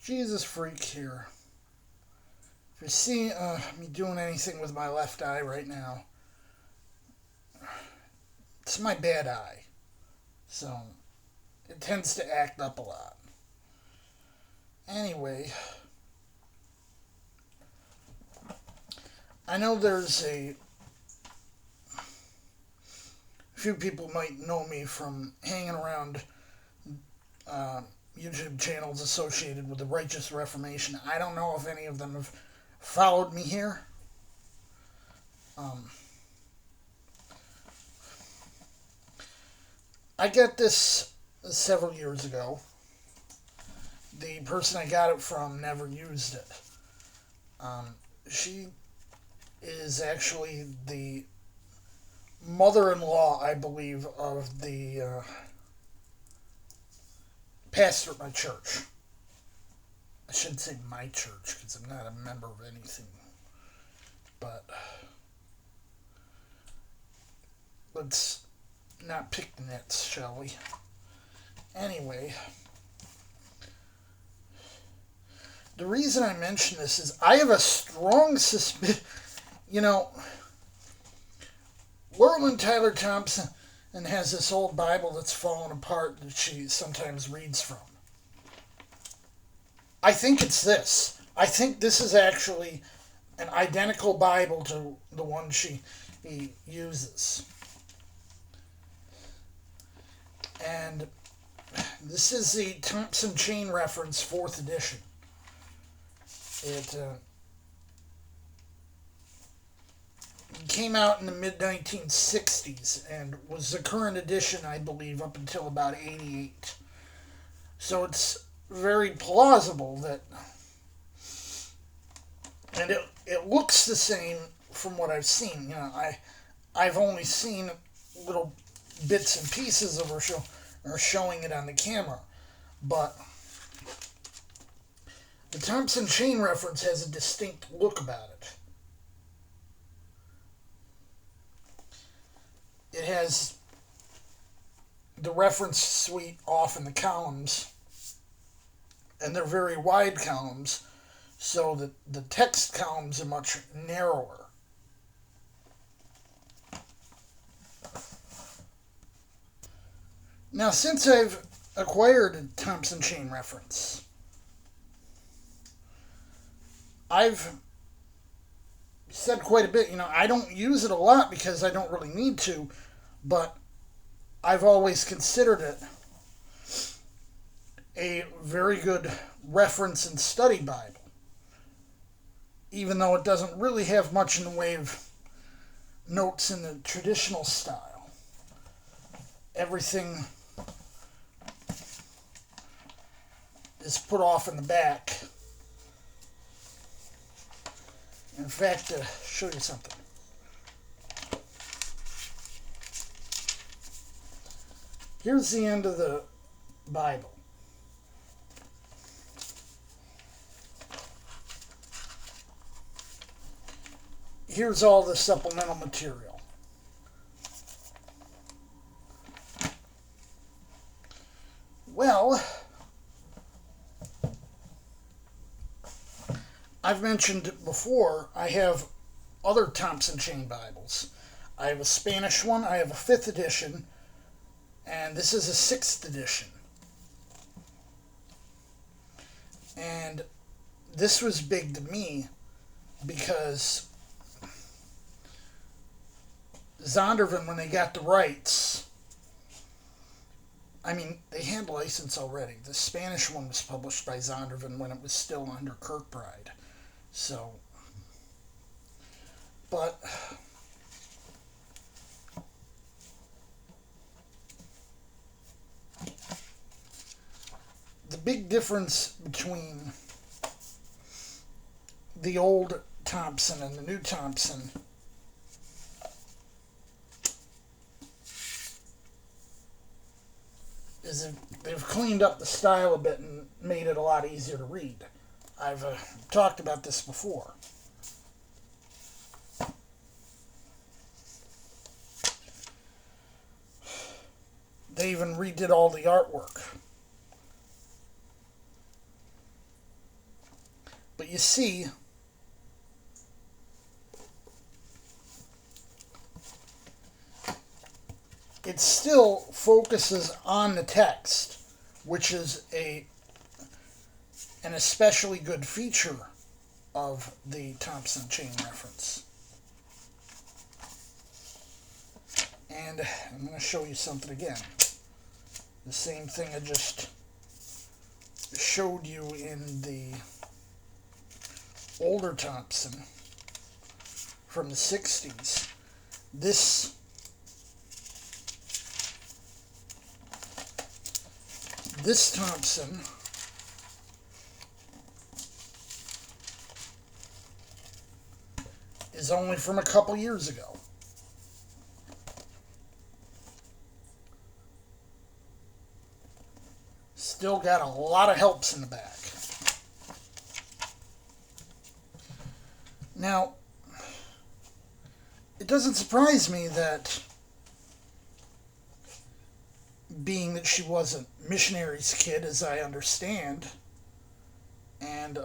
Jesus freak here. If you see me doing anything with my left eye right now, it's my bad eye. So, it tends to act up a lot. Anyway, I know there's a few people might know me from hanging around YouTube channels associated with the Righteous Reformation. I don't know if any of them have followed me here. I got this several years ago. The person I got it from never used it. She is actually the mother-in-law, I believe, of the pastor at my church. I shouldn't say my church because I'm not a member of anything. But let's not pick nits, shall we? Anyway, the reason I mention this is I have a strong suspicion. You know, Laura-Lynn Tyler Thompson has this old Bible that's fallen apart that she sometimes reads from. I think it's this. I think this is actually an identical Bible to the one she uses. And this is the Thompson Chain Reference 4th edition. It came out in the mid-1960s and was the current edition, I believe, up until about 88. So it's very plausible that... And it looks the same from what I've seen. You know, I've only seen little bits and pieces of her showing it on the camera. But the Thompson Chain Reference has a distinct look about it. It has the reference suite off in the columns, and they're very wide columns, so that the text columns are much narrower. Now, since I've acquired a Thompson Chain Reference, I've said quite a bit. You know, I don't use it a lot because I don't really need to, but I've always considered it a very good reference and study Bible, even though it doesn't really have much in the way of notes in the traditional style. Everything is put off in the back. In fact, to show you something. Here's the end of the Bible. Here's all the supplemental material. Well, I've mentioned before, I have other Thompson Chain Bibles. I have a Spanish one, I have a 5th edition, and this is a 6th edition. And this was big to me because Zondervan, when they got the rights, I mean, they had license already. The Spanish one was published by Zondervan when it was still under Kirkbride. So, but the big difference between the old Thompson and the new Thompson is they've cleaned up the style a bit and made it a lot easier to read. I've talked about this before. They even redid all the artwork. But you see, it still focuses on the text, which is an especially good feature of the Thompson chain reference. And I'm going to show you something again. The same thing I just showed you in the older Thompson from the 60s. This Thompson is only from a couple years ago. Still got a lot of helps in the back. Now, it doesn't surprise me that, being that she was a missionary's kid, as I understand, and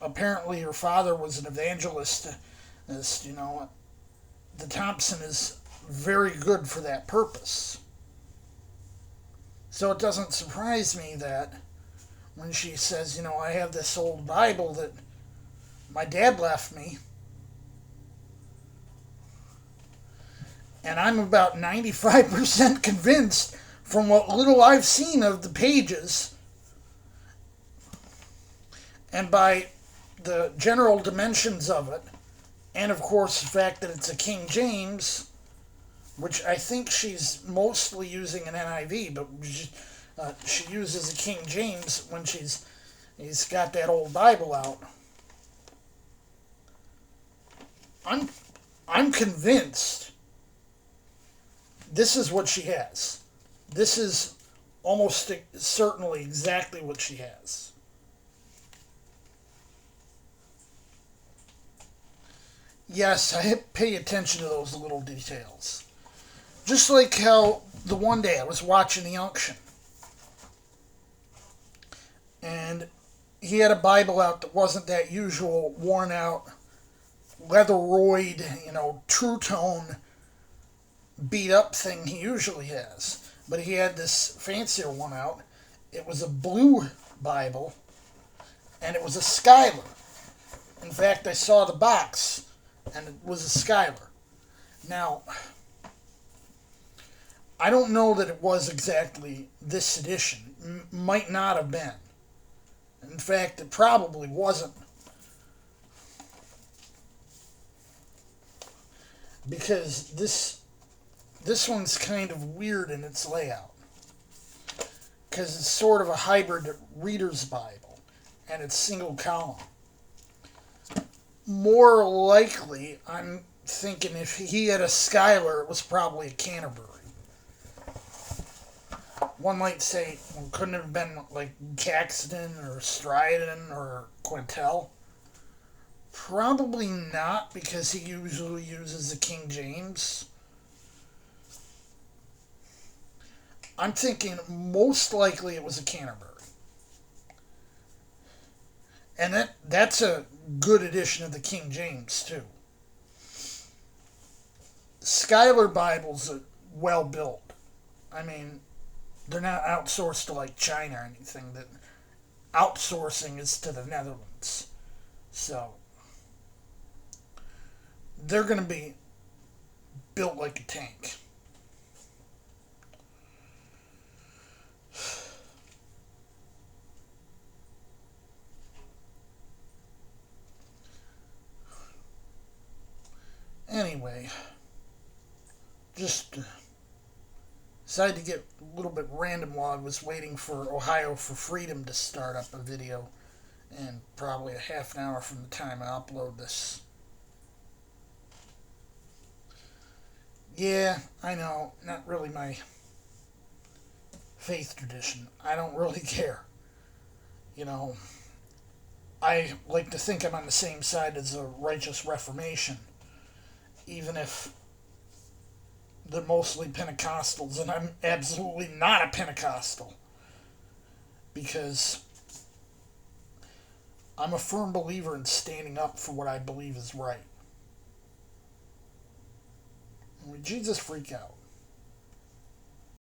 apparently her father was an evangelist, as you know, the Thompson is very good for that purpose. So it doesn't surprise me that when she says, I have this old Bible that my dad left me, and I'm about 95% convinced from what little I've seen of the pages, and by the general dimensions of it, and of course the fact that it's a King James, which I think she's mostly using an NIV, but she uses a King James when he's got that old Bible out. I'm convinced this is what she has. This is almost certainly exactly what she has. Yes, I pay attention to those little details. Just like how the one day I was watching the unction, and he had a Bible out that wasn't that usual worn out, leatheroid, true tone, beat up thing he usually has. But he had this fancier one out. It was a blue Bible, and it was a Schuyler. In fact, I saw the box, and it was a Schuyler. Now, I don't know that it was exactly this edition. Might not have been. In fact, it probably wasn't. Because this one's kind of weird in its layout. Because it's sort of a hybrid reader's Bible. And it's single column. More likely, I'm thinking if he had a Schuyler, it was probably a Canterbury. One might say, well, couldn't it have been like Caxton or Stryden or Quintel? Probably not, because he usually uses the King James. I'm thinking most likely it was a Canterbury. And that's a good edition of the King James, too. Schuyler Bibles are well built. I mean, they're not outsourced to like China or anything. That outsourcing is to the Netherlands. So they're going to be built like a tank. Anyway, just decided to get a little bit random while I was waiting for Ohio for Freedom to start up a video, and probably a half an hour from the time I upload this. Yeah, I know, not really my faith tradition. I don't really care. I like to think I'm on the same side as the Righteous Reformation, even if they're mostly Pentecostals, and I'm absolutely not a Pentecostal. because I'm a firm believer in standing up for what I believe is right. Would Jesus freak out?